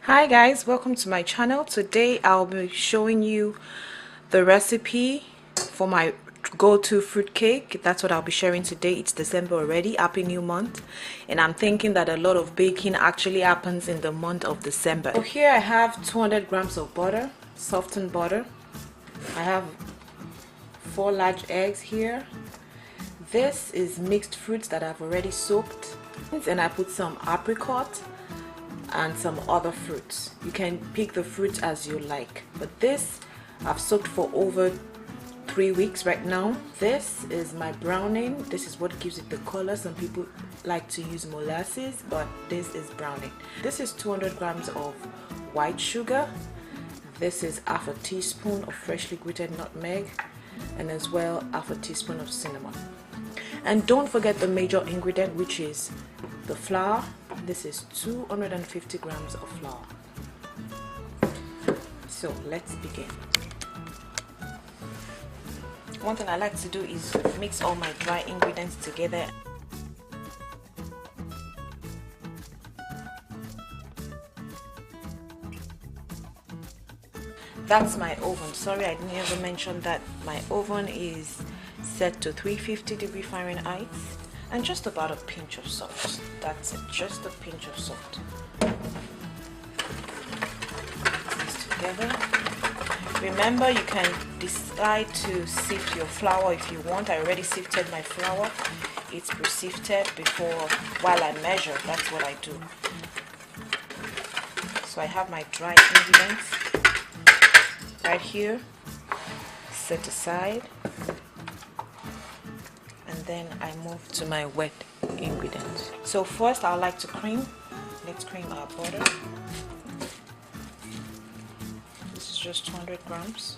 Hi guys, welcome to my channel. Today I'll be showing you the recipe for my go-to fruit cake. That's what I'll be sharing today. It's December already. Happy new month. And I'm thinking that a lot of baking actually happens in the month of December. So here I have 200 grams of butter, softened butter. I have 4 large eggs here. This is mixed fruits that I've already soaked, and I put some apricot and some other fruits. You can pick the fruits as you like, but this I've soaked for over 3 weeks right now. This is my browning. This is what gives it the color. Some people like to use molasses, but this is browning. This is 200 grams of white sugar. This is half a teaspoon of freshly grated nutmeg, and as well half a teaspoon of cinnamon. And don't forget the major ingredient, which is the flour. This is 250 grams of flour. So let's begin. One thing I like to do is mix all my dry ingredients together. That's my oven. Sorry, I never mentioned that my oven is set to 350 Fahrenheit. And just about a pinch of salt. That's it, just a pinch of salt. Mix this together. Remember, you can decide to sift your flour if you want. I already sifted my flour. It's pre-sifted before, while I measure. That's what I do. So I have my dry ingredients right here, set aside. Then I move to my wet ingredients. So first I like to cream. Let's cream our butter. This is just 200 grams.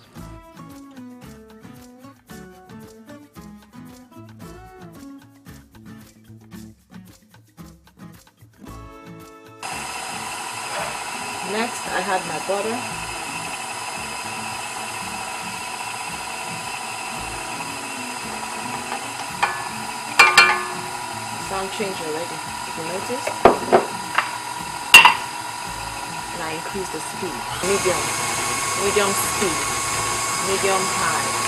Next I have my butter. Sound change already, if you notice. And I increase the speed. Medium speed, medium high.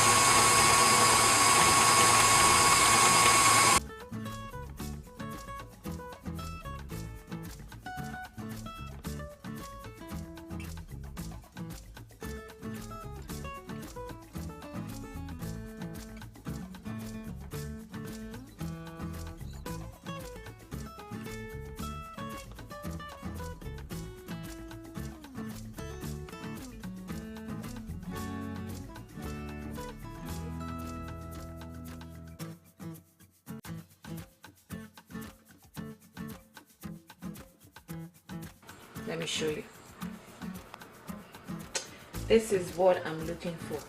Let me show you. This is what I'm looking for.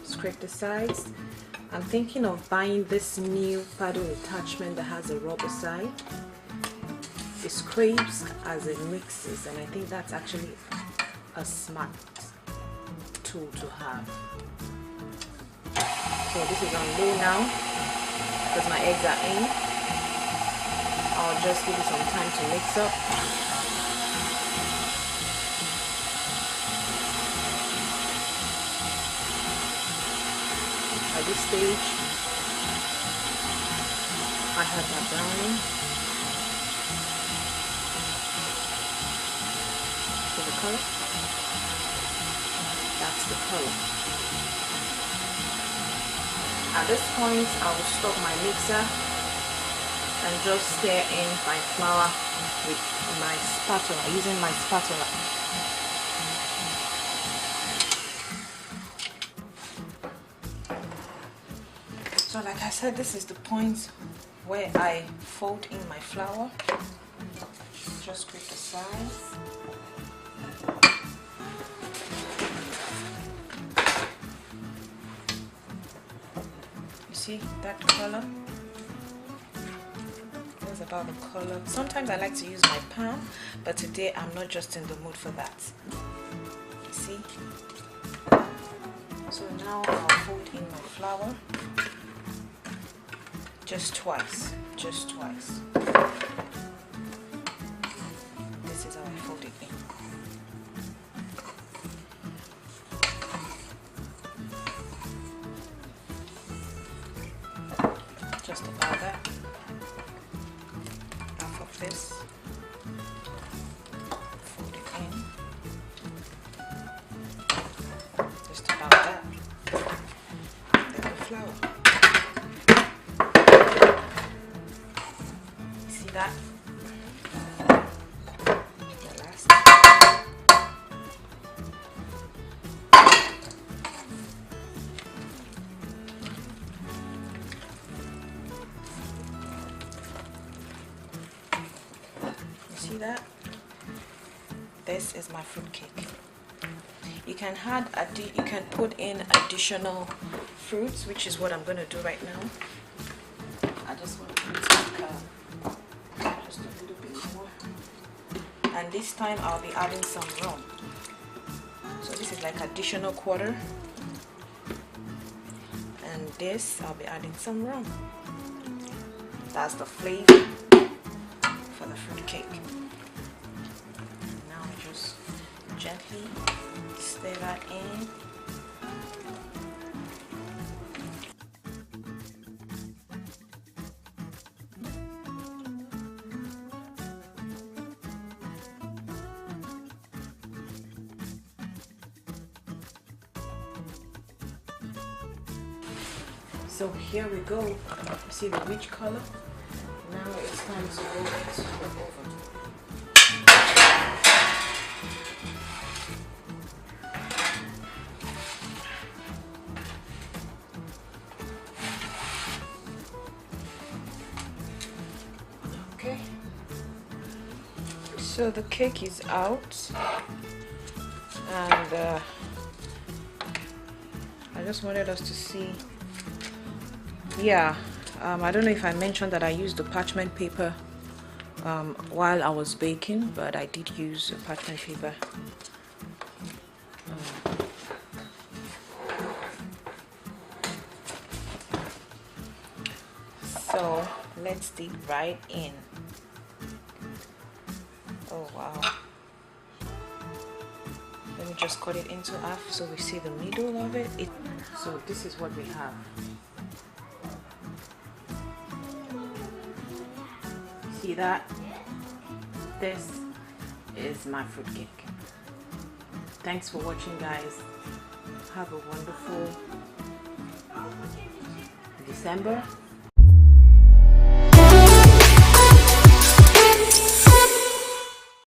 Scrape the sides. I'm thinking of buying this new paddle attachment that has a rubber side. It scrapes as it mixes, and I think that's actually a smart tool to have. So this is on low now because my eggs are in. I'll just give it some time to mix up. At this stage, I have my browning. See the color? That's the color. At this point, I will stop my mixer and just stir in my flour with my spatula, using my spatula. So like I said, this is the point where I fold in my flour. Just scrape the sides. See that color? That's about the color. Sometimes I like to use my palm, but today I'm not just in the mood for that. See? So now I'll fold in my flour. Just twice. Just twice. This is how I fold it in. Just about that. Half of this. Fold it in. Just about that. And then the flour. See that? The last. See that? This is my fruit cake. You can put in additional fruits, which is what I'm going to do right now. I just want to put like just a little bit more, and this time I'll be adding some rum. So this is like additional quarter, and this I'll be adding some rum. That's the flavor for the fruit cake. Now just gently stir that in. So here we go. See the rich color? Now it's time to go into the oven. Okay. So the cake is out, and I just wanted us to see. Yeah, I don't know if I mentioned that I used the parchment paper while I was baking, but I did use a parchment paper. So let's dig right in. Oh wow. Let me just cut it into half so we see the middle of it. So this is what we have. See that? This is my fruitcake. Thanks for watching, guys. Have a wonderful December.